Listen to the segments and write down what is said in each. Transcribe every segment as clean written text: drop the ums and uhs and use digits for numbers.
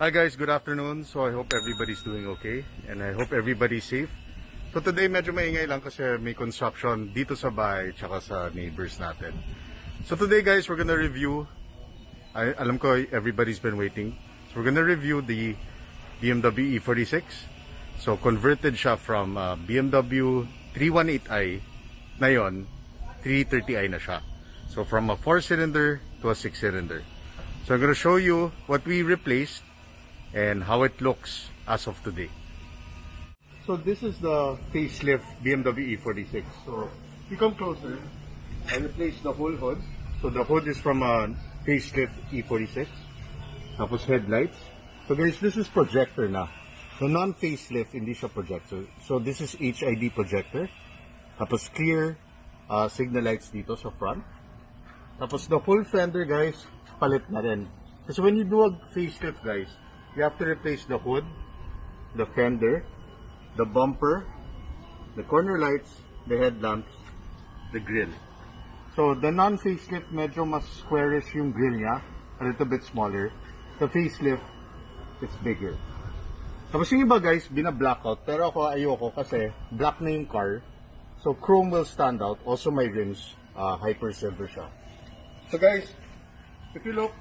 Hi guys, good afternoon. So I hope everybody's doing okay and I hope everybody's safe. So today medyo maingay lang kasi may construction dito sa bahay tsaka sa neighbors natin. So today guys, we're gonna review, alam ko everybody's been waiting. So we're gonna review the BMW E46. So converted siya from BMW 318i, ngayon 330i na siya. So from a 4-cylinder to a 6-cylinder. So I'm gonna show you what we replaced and how it looks as of today. So this is the facelift BMW E46. So if you come closer, I replaced the whole hood. So the hood is from a facelift E46. Tapos headlights. So guys, this is projector na. So non-facelift, hindi siya projector. So this is HID projector. Tapos clear signal lights dito sa front. Tapos the whole fender guys, palit na rin. Kasi when you do a facelift guys, you have to replace the hood, the fender, the bumper, the corner lights, the headlamps, the grill. So the non-facelift medyo mas squarish yung grill niya, a little bit smaller. The facelift, it's bigger. Tapos yung iba guys, bina-blackout, pero ako ayoko kasi black na yung car. So chrome will stand out. Also my rims, hyper silver siya. So guys, if you look,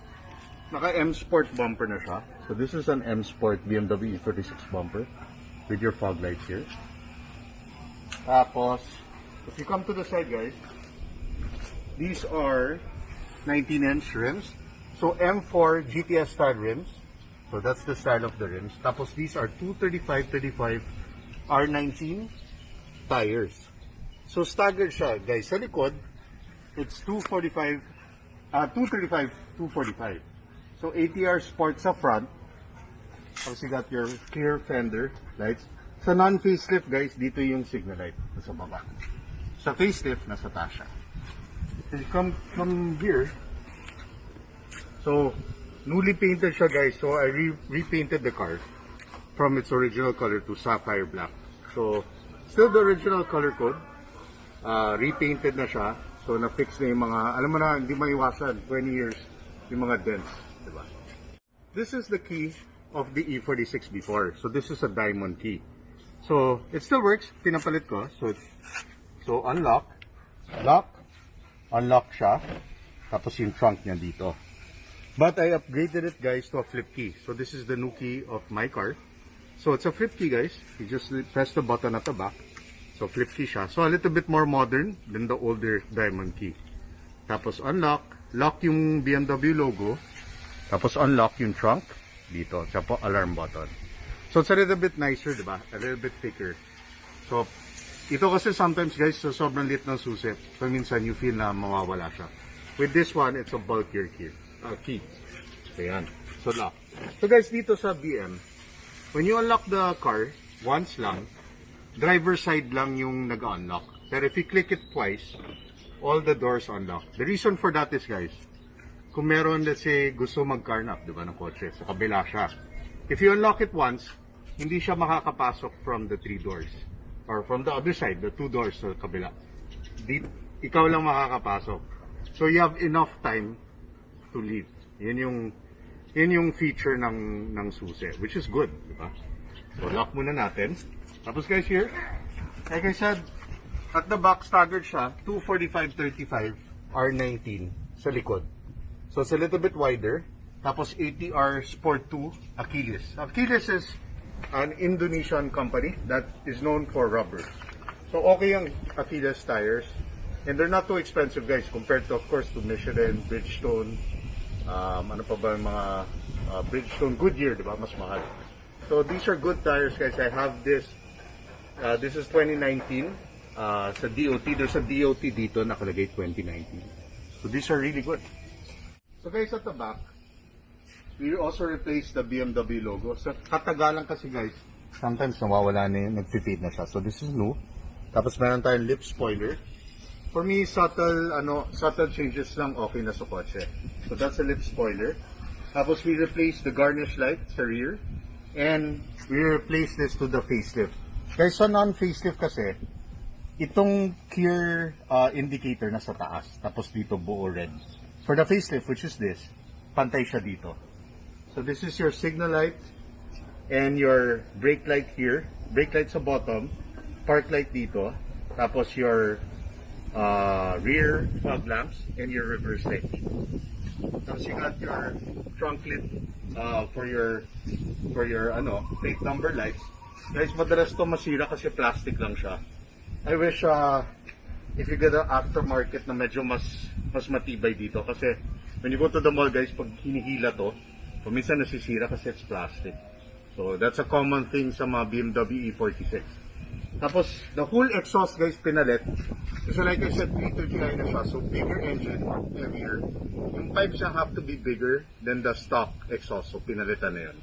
naka M Sport bumper na siya. So this is an M Sport BMW E46 bumper with your fog lights here. Tapos, if you come to the side guys, these are 19-inch rims. So M4 GTS style rims. So that's the style of the rims. Tapos these are 235/35 R19 tires. So staggered siya guys. Sa likod, it's 235/245. So ATR Sport sa front. Tapos you got your clear fender lights. Sa non-facelift guys, dito yung signal light sa baba. Sa facelift, nasa taas siya. If you come from here, so newly painted siya guys. So I repainted the car from its original color to sapphire black. So still the original color code. Repainted na siya. So na-fix na yung mga, alam mo na, hindi maiwasan, 20 years, yung mga dents. Diba? This is the key of the E46 before. So this is a diamond key. So it still works. Pinapalit ko. So unlock, lock, unlock siya. Tapos yung trunk niya dito. But I upgraded it guys to a flip key. So this is the new key of my car. So it's a flip key guys. You just press the button at the back. So flip key siya. So a little bit more modern than the older diamond key. Tapos unlock, lock yung BMW logo. Tapos unlock yung trunk dito. Tsaka po alarm button. So it's a little bit nicer, diba? A little bit thicker. So ito kasi sometimes guys, so sobrang lit ng susi. So minsan you feel na mawawala siya. With this one, it's a bulkier key. Ayan. So lock. So guys, dito sa BM, when you unlock the car, once lang, driver side lang yung nag-unlock. Pero if you click it twice, all the doors unlock. The reason for that is guys, kung meron, let's say, gusto mag-carnap, diba, ng kotse, sa kabila siya. If you unlock it once, hindi siya makakapasok from the 3 doors. Or from the other side, the 2 doors sa kabila. Ikaw lang makakapasok. So you have enough time to leave. Yun yung feature ng susi, which is good, diba? So lock muna natin. Tapos guys here, like I said, at the back staggered siya, 245/35 R19 sa likod. So it's a little bit wider. Tapos ATR Sport 2 Achilles. Achilles is an Indonesian company that is known for rubber. So okay yung Achilles tires. And they're not too expensive guys compared to of course to Michelin, Bridgestone, ano pa ba yung mga Bridgestone, Goodyear, diba? Mas mahal. So these are good tires guys. I have this. This is 2019. Sa DOT, there's a DOT dito nakalagay 2019. So these are really good. So guys, at the back, we also replaced the BMW logo. So katagalan kasi guys, sometimes nawawala na yun, nag-fade na siya. So this is new. Tapos meron tayong lip spoiler. For me, subtle changes lang okay na sa kotse. So that's a lip spoiler. Tapos we replaced the garnish light sa rear. And we replaced this to the facelift. Guys, sa non-facelift kasi, itong clear indicator na sa taas. Tapos dito buo red. For the facelift, which is this, pantay siya dito. So this is your signal light and your brake light here. Brake light sa bottom, park light dito, tapos your rear fog lamps and your reverse light. Tapos you got your trunk lid for your plate number lights. Guys, madalas to masira kasi plastic lang siya. I wish if you get an aftermarket na medyo mas matibay dito kasi when you go to the mall guys, pag hinihila to, minsan nasisira kasi it's plastic. So that's a common thing sa mga BMW E46. Tapos the whole exhaust guys pinalit. So like I said, 330i na siya. So bigger engine, heavier. Yung pipes siya have to be bigger than the stock exhaust. So pinalitan na yun.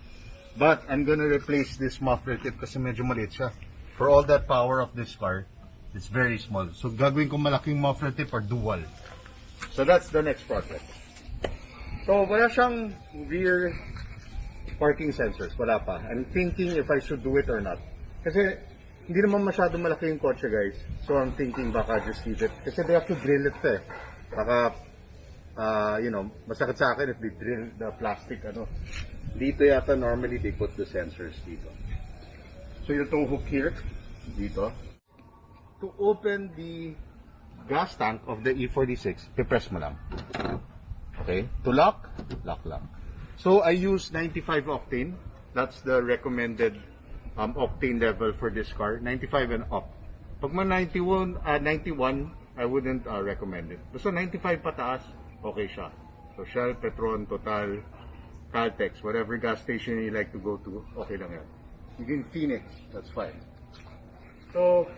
But I'm gonna replace this muffler tip kasi medyo maliit siya. For all that power of this car, it's very small. So gagawin ko malaking muffler tip or dual. So that's the next project. So wala siyang rear parking sensors. Wala pa. I'm thinking if I should do it or not. Kasi hindi naman masyado malaki yung kotse guys. So I'm thinking baka just leave it. Kasi they have to drill it eh. Baka, masakit sa akin if they drill the plastic Dito yata normally they put the sensors dito. So yung itong hook here, dito. To open the gas tank of the E46, pipress mo lang. Okay? To lock lang. So I use 95 octane. That's the recommended octane level for this car. 95 and up. Pag man 91, I wouldn't recommend it. Basta 95 pataas, okay siya. So Shell, Petron, Total, Caltex, whatever gas station you like to go to, okay lang yan. Even Phoenix, that's fine. So,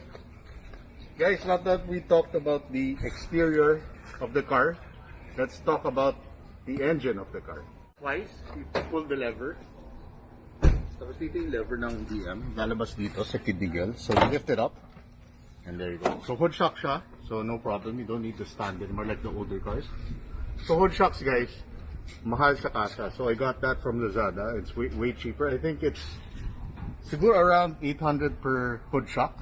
guys, now that we talked about the exterior of the car, let's talk about the engine of the car. Twice, you pull the lever. Tapos dito yung lever ng BM, lalabas dito sa kidney girl. So you lift it up, and there you go. So hood shock siya, so no problem. You don't need to stand anymore like the older cars. So hood shocks guys, mahal sa kasa. So I got that from Lazada. It's way cheaper. I think it's siguro around 800 per hood shock.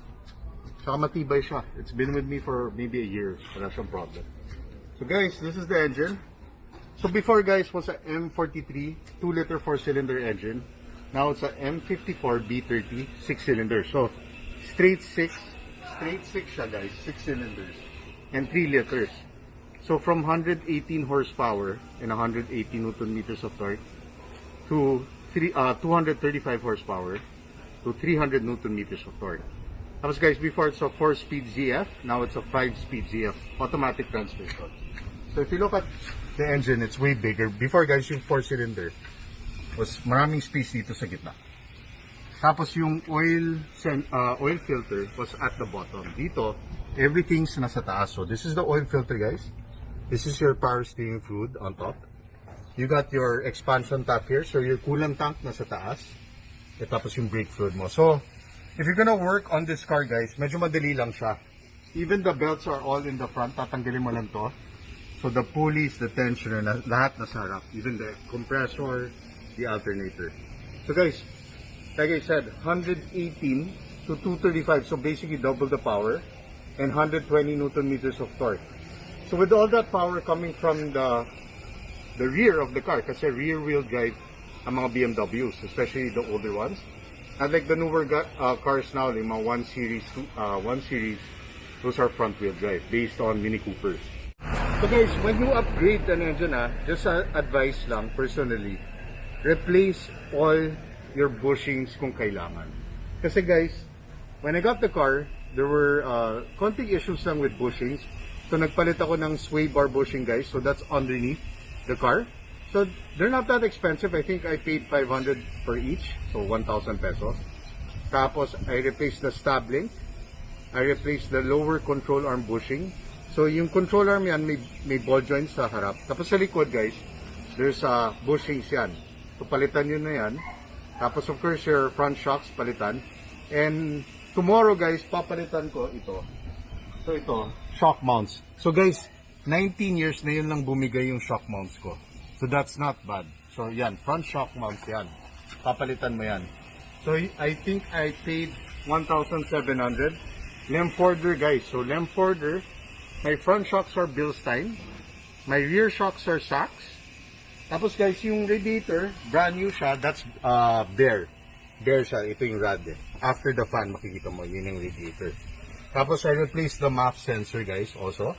Saka matibay siya. It's been with me for maybe a year. Wala siyang problem. So guys, this is the engine. So before guys was a M43 2-liter 4-cylinder engine. Now it's a M54 B30 6-cylinder. So straight 6 siya guys, 6 cylinders and 3 liters. So from 118 horsepower and 180 Newton meters of torque to 235 horsepower to 300 Newton meters of torque. Tapos guys, before it's a 4-speed ZF, now it's a 5-speed ZF automatic transmission. So if you look at the engine, it's way bigger. Before guys, yung 4-cylinder was maraming space dito sa gitna. Tapos yung oil filter was at the bottom. Dito, everything's nasa taas. So this is the oil filter guys. This is your power steering fluid on top. You got your expansion tap here. So your coolant tank nasa taas. At tapos yung brake fluid mo. So if you're gonna work on this car guys, medyo madali lang siya. Even the belts are all in the front. Tatanggalin mo lang to. So the pulleys, the tensioner, lahat nasa harap. Even the compressor, the alternator. So guys, like I said, 118 to 235. So basically double the power. And 120 Newton meters of torque. So with all that power coming from the rear of the car, kasi rear wheel drive ang mga BMWs, especially the older ones. And like the newer cars now, yung mga 1 series, those are front wheel drive based on Mini Coopers. So guys, when you upgrade an engine, just advice lang personally, replace all your bushings kung kailangan. Kasi guys, when I got the car, there were konting issues lang with bushings. So nagpalit ako ng sway bar bushing guys, so that's underneath the car. So they're not that expensive. I think I paid 500 for each, so 1,000 pesos. Tapos I replaced the stab link. I replaced the lower control arm bushing. So yung control arm yan may ball joints sa harap. Tapos sa likod guys, there's bushings yan. So palitan yun na yan. Tapos of course your front shocks palitan. And tomorrow guys, papalitan ko ito. So ito, shock mounts. So guys, 19 years na yun lang bumigay yung shock mounts ko. So that's not bad. So yan, front shock mounts yan. Papalitan mo yan. So I think I paid 1,700. Lemforder guys. So Lemforder, my front shocks are Bilstein. My rear shocks are Sachs. Tapos guys, yung radiator, brand new siya, that's bare. Bare siya, ito yung rad eh. After the fan, makikita mo, yun yung radiator. Tapos I replaced the MAF sensor guys also.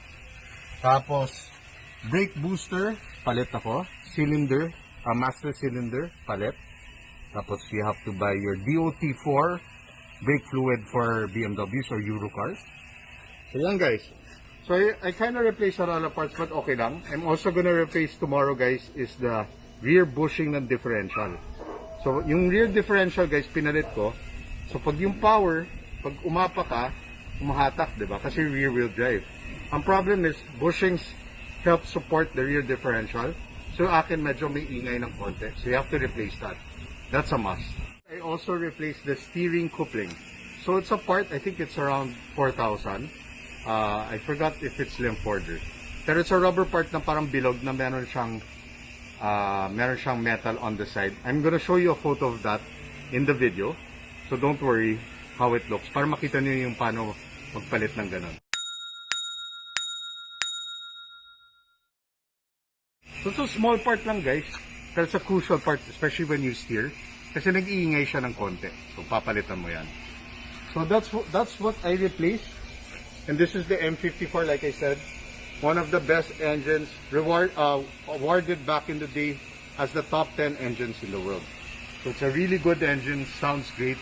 Tapos, brake booster, palit ako. Cylinder, master cylinder, palit. Tapos you have to buy your DOT4 brake fluid for BMWs or Euro cars. So yan guys. So I kind of replaced a lot of parts but okay lang. I'm also gonna replace tomorrow guys is the rear bushing ng differential. So yung rear differential guys pinalit ko. So pag yung power, pag umapa ka, umahatak, diba? Kasi rear wheel drive. Ang problem is bushings help support the rear differential. So akin medyo may ingay ng konti. So you have to replace that. That's a must. I also replaced the steering coupling. So it's a part, I think it's around 4,000. I forgot if it's limp order. Pero it's a rubber part na parang bilog na meron siyang metal on the side. I'm gonna show you a photo of that in the video. So don't worry how it looks. Para makita niyo yung paano magpalit ng ganun. So it's a small part lang guys. Pero it's a crucial part, especially when you steer. Kasi nag-iingay siya ng konti. So papalitan mo yan. So that's what I replaced. And this is the M54, like I said, one of the best engines, awarded back in the day as the top 10 engines in the world. So it's a really good engine, sounds great.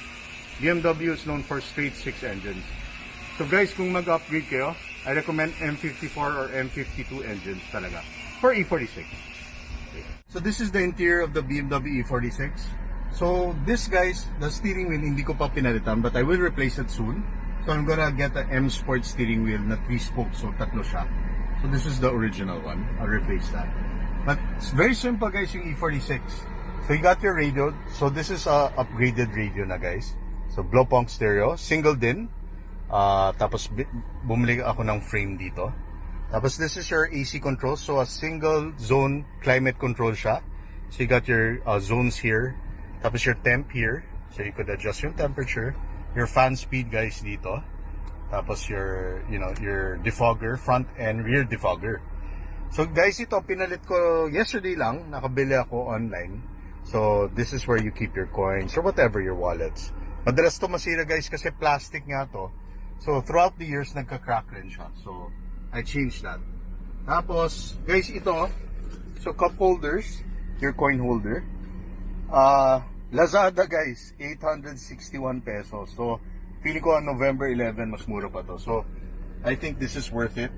BMW is known for straight 6 engines. So guys, kung mag-upgrade kayo, I recommend M54 or M52 engines talaga for E46. Okay. So this is the interior of the BMW E46. So this guys, the steering wheel hindi ko pa pinalitan but I will replace it soon. So I'm gonna get the M Sport steering wheel na 3 spokes, so tatlo siya. So this is the original one. I'll replace that. But it's very simple guys yung E46. So you got your radio. So this is a upgraded radio na guys. So blow punk stereo, single din. Tapos bumili ako ng frame dito. Tapos this is your AC control. So a single zone climate control siya. So you got your zones here. Tapos your temp here. So you could adjust yung temperature. Your fan speed guys dito. Tapos your, your defogger, front and rear defogger. So guys, ito pinalit ko yesterday lang. Nakabili ako online. So this is where you keep your coins or whatever, your wallets. Madalas to masira guys kasi plastic nga to. So throughout the years nagka-crack rin siya. So I changed that. Tapos guys, ito. So cup holders, your coin holder. Lazada guys, 861 pesos. So, feeling ko on November 11, mas mura pa to. So, I think this is worth it.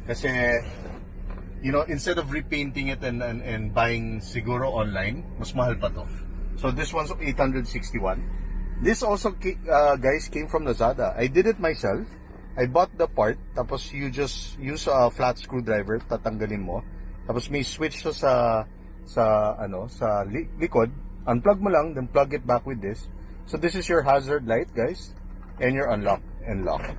Kasi, instead of repainting it and buying siguro online, mas mahal pa to. So, this one's 861. This also, guys, came from Lazada. I did it myself. I bought the part. Tapos, you just use a flat screwdriver. Tatanggalin mo. Tapos, may switch sa likod. Unplug mo lang, then plug it back with this. So this is your hazard light, guys, and your unlock and lock.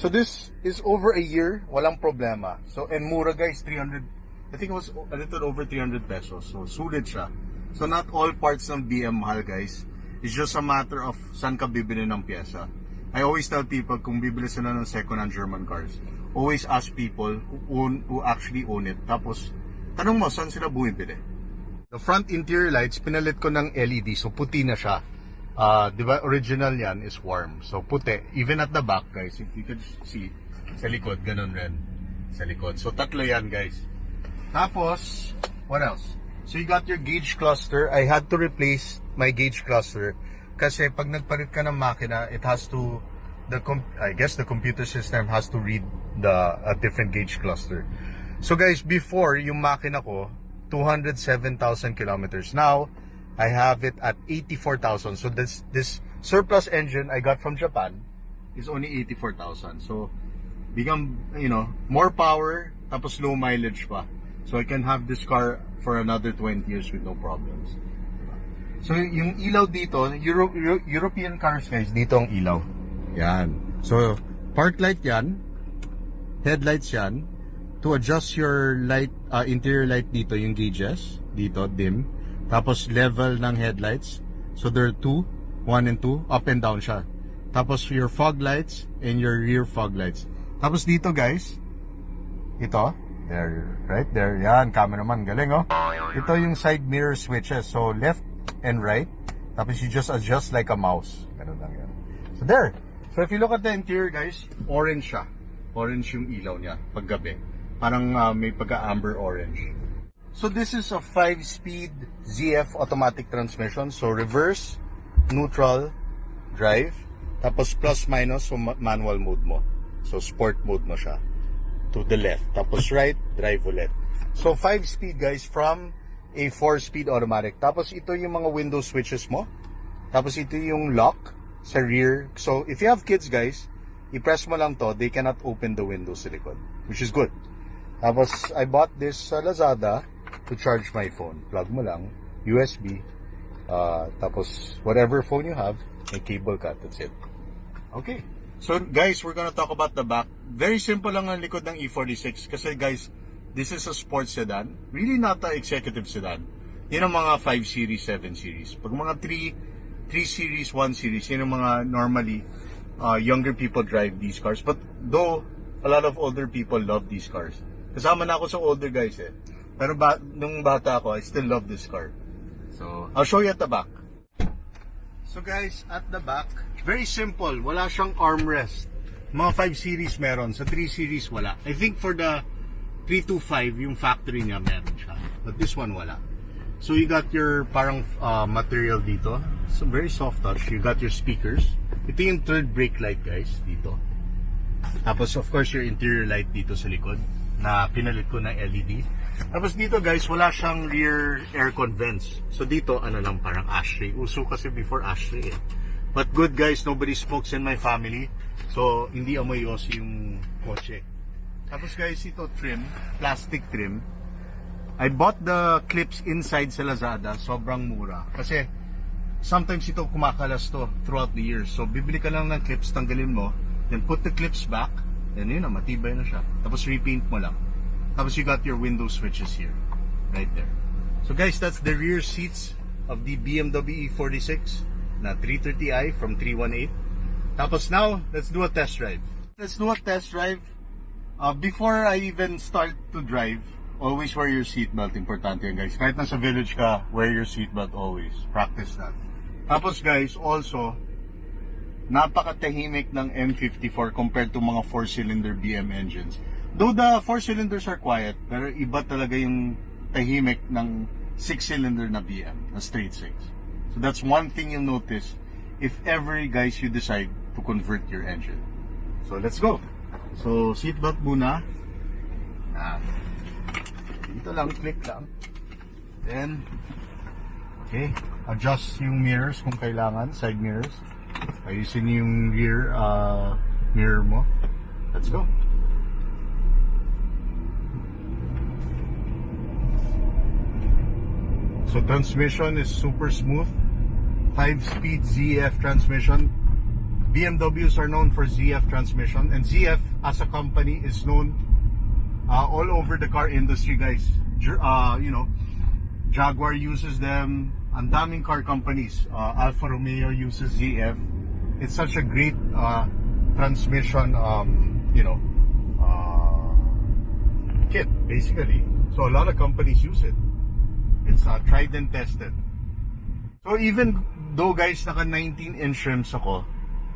So this is over a year, walang problema. So and mura guys, 300. I think it was a little over 300 pesos. So sulit siya. So not all parts ng BM mahal, guys. It's just a matter of saan ka bibili ng pyesa. I always tell people kung bibili sila ng second-hand German cars, always ask people who actually own it. Tapos tanong mo saan sila bumibili. The front interior lights, pinalit ko ng LED. So, puti na siya. Di ba, original yan is warm. So, puti. Even at the back, guys, if you could see, sa likod, ganun rin. Sa likod. So, tatlo yan, guys. Tapos, what else? So, you got your gauge cluster. I had to replace my gauge cluster. Kasi, pag nagpalit ka ng makina, it has to, I guess the computer system has to read a different gauge cluster. So, guys, before, yung makina ko, 207,000 kilometers. Now, I have it at 84,000. So this surplus engine I got from Japan is only 84,000. So become, more power, tapos low mileage pa. So I can have this car for another 20 years with no problems. So yung ilaw dito, European cars guys, dito ang ilaw. Yan. So park light yan, headlights yan. To adjust your light, interior light dito, yung gauges, dito, dim. Tapos level ng headlights. So there are 2, 1 and 2, up and down siya. Tapos your fog lights and your rear fog lights. Tapos dito guys, ito, There, right there. Yan, cameraman, galing oh. Ito yung side mirror switches. So left and right. Tapos you just adjust like a mouse. Ganun lang yan. So there. So if you look at the interior guys, orange siya. Orange yung ilaw niya paggabi. Parang may pagka-amber orange. So this is a 5-speed ZF automatic transmission. So reverse, neutral, drive. Tapos plus minus, so manual mode mo. So sport mode mo siya. To the left. Tapos right, drive ulit. So 5-speed guys from a 4-speed automatic. Tapos ito yung mga window switches mo. Tapos ito yung lock sa rear. So if you have kids guys, i-press mo lang to, they cannot open the windows sa likod. Which is good. Tapos I bought this sa Lazada to charge my phone. Plug mo lang, USB. Tapos whatever phone you have, may cable cut. That's it. Okay. So guys, we're gonna talk about the back. Very simple lang ang likod ng E46 kasi guys, this is a sports sedan. Really not a executive sedan. Yun ang mga 5 series, 7 series. Pag mga 3 series, 1 series, yun ang mga normally younger people drive these cars. But though, a lot of older people love these cars. Kasama na ako sa older guys eh. Pero nung bata ako, I still love this car. So, I'll show you at the back. So guys, at the back, very simple. Wala siyang armrest. Mga 5 series meron. Sa 3 series, wala. I think for the 325, yung factory niya meron siya. But this one, wala. So you got your parang material dito. So very soft touch. You got your speakers. Ito yung third brake light guys, dito. Tapos of course your interior light dito sa likod na pinalit ko na LED. Tapos dito guys, wala siyang rear aircon vents. So dito, ano lang, parang ashtray. Uso kasi before ashtray eh. But good guys, nobody smokes in my family. So, hindi amoy yosi yung kotse. Tapos guys, ito trim, plastic trim. I bought the clips inside sa Lazada. Sobrang mura. Kasi, sometimes ito kumakalas to throughout the years. So, bibili ka lang ng clips, tanggalin mo. Then put the clips back. Then yun na, matibay na siya. Tapos repaint mo lang. Tapos you got your window switches here. Right there. So guys, that's the rear seats of the BMW E46 na 330i from 318. Tapos now, let's do a test drive. Let's do a test drive. Before I even start to drive, always wear your seatbelt. Importante yan guys. Kahit nasa village ka, wear your seatbelt always. Practice that. Tapos guys, also, napakatahimik ng M54 compared to mga 4-cylinder BM engines. Though the 4 cylinders are quiet, pero iba talaga yung tahimik ng 6-cylinder na BM, na straight 6. So that's one thing you'll notice if ever guys you decide to convert your engine. So let's go. So seatbelt muna. Dito lang, click lang. Then, okay, adjust yung mirrors kung kailangan, side mirrors. Ayusin yung rear mirror mo. Let's go. So transmission is super smooth. 5-speed ZF transmission. BMWs are known for ZF transmission, and ZF as a company is known all over the car industry guys. You know, Jaguar uses them. Ang daming car companies. Alfa Romeo uses ZF. It's such a great transmission you know, kit basically. So a lot of companies use it. It's tried and tested. So even though guys, naka 19-inch rims ako,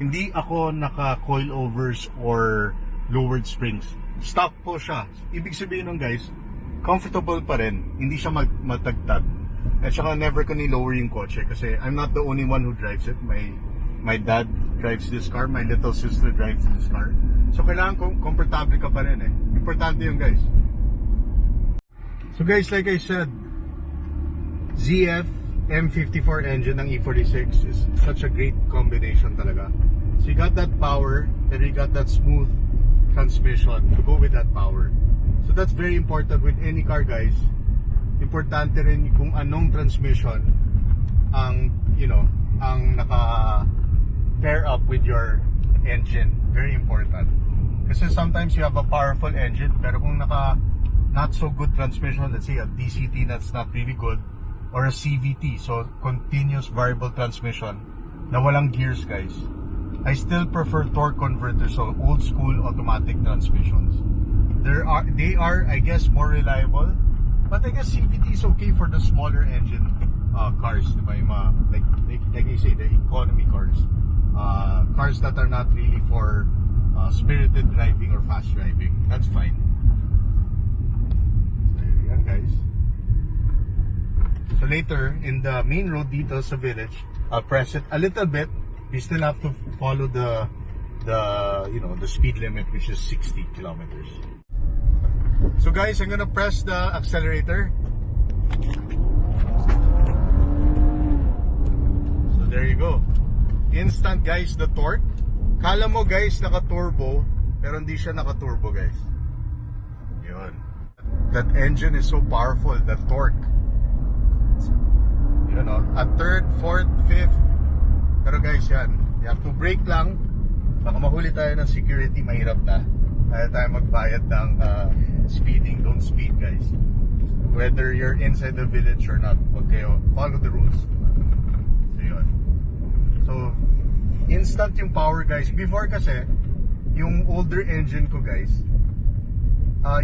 hindi ako naka coilovers or lowered springs. Stock po siya. Ibig sabihin nun guys, comfortable pa rin. Hindi siya matagtag. At saka never ko ni-lower yung kotse kasi I'm not the only one who drives it. My dad drives this car. My little sister drives this car. So kailangan komportable ka pa rin eh. Importante yung guys. So guys, like I said, ZF M54 engine ng E46 is such a great combination talaga. So you got that power and you got that smooth transmission to go with that power. So that's very important with any car guys. Importante rin kung anong transmission ang, you know, ang naka pair up with your engine. Very important. Kasi sometimes you have a powerful engine pero kung naka not so good transmission, let's say a DCT that's not really good, or a CVT, so continuous variable transmission na walang gears guys, I still prefer torque converters, so old school automatic transmissions. They are, I guess, more reliable. But I guess CVT is okay for the smaller engine cars, diba? Yung mga, like I say, the economy cars. Cars that are not really for spirited driving or fast driving. That's fine. So, yan guys. So later, in the main road dito sa village, I'll press it a little bit. You still have to follow the speed limit, which is 60 kilometers. So guys, I'm gonna press the accelerator. So there you go. Instant guys, the torque. Kala mo guys naka-turbo, pero hindi siya naka-turbo guys. Yun. That engine is so powerful, the torque. You know, at third, fourth, fifth. Pero guys yan, you have to brake lang. Baka mahuli tayo ng security, mahirap na. Kaya tayo magbayad ng speeding. Don't speed guys. Whether you're inside the village or not, okay, follow the rules. So yun. So instant yung power guys. Before kasi yung older engine ko guys,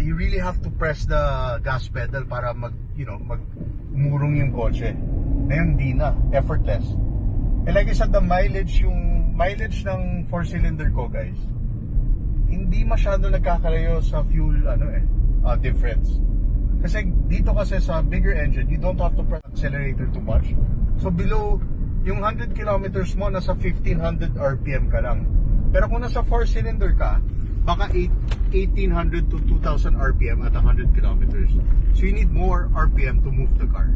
you really have to press the gas pedal para magmurong yung kotse. Ngayon di na, effortless. And like I said, the mileage ng 4-cylinder ko guys, hindi masyado nagkakalayo sa fuel difference. Kasi dito kasi sa bigger engine, you don't have to press accelerator too much. So below yung 100 kilometers mo, nasa 1500 RPM ka lang. Pero kung nasa 4-cylinder ka, baka 1800 to 2000 RPM at 100 kilometers. So you need more RPM to move the car.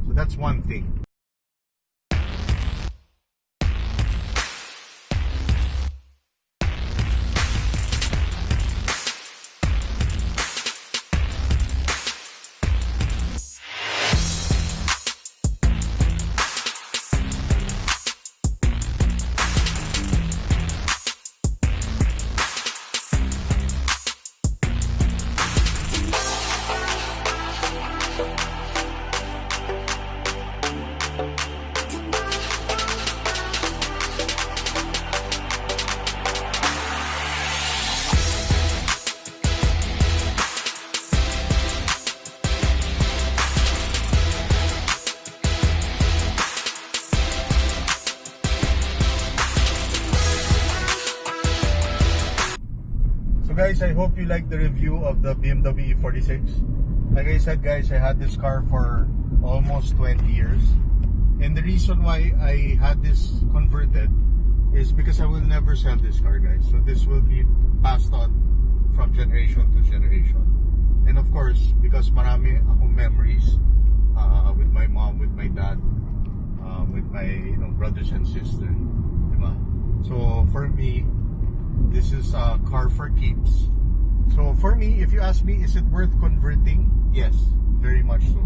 So that's one thing. Guys, I hope you like the review of the BMW E46. Like I said guys, I had this car for almost 20 years. And the reason why I had this converted is because I will never sell this car guys. So this will be passed on from generation to generation. And of course, because marami akong memories with my mom, with my dad, with my brothers and sisters. Diba? So for me, this is a car for keeps. So for me, if you ask me, is it worth converting? Yes, very much so.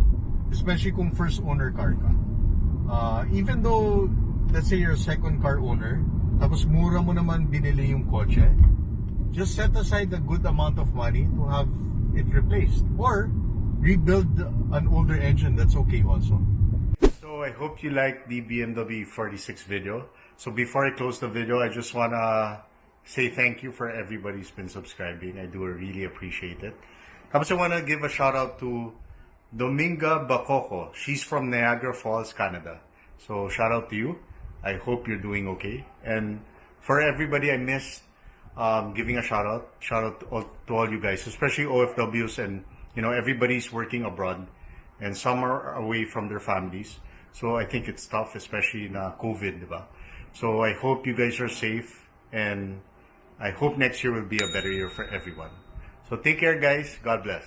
Especially kung first owner car ka. Even though, let's say you're a second car owner, tapos mura mo naman binili yung kotse, just set aside a good amount of money to have it replaced. Or rebuild an older engine, that's okay also. So I hope you liked the BMW 46 video. So before I close the video, I just wanna say thank you for everybody who's been subscribing. I do really appreciate it. Tapos I want to give a shout out to Dominga Bakoko. She's from Niagara Falls, Canada. So shout out to you. I hope you're doing okay. And for everybody I missed giving a shout out to all you guys, especially OFWs and everybody's working abroad and some are away from their families. So I think it's tough, especially na COVID, diba? So I hope you guys are safe and I hope next year will be a better year for everyone. So take care guys. God bless.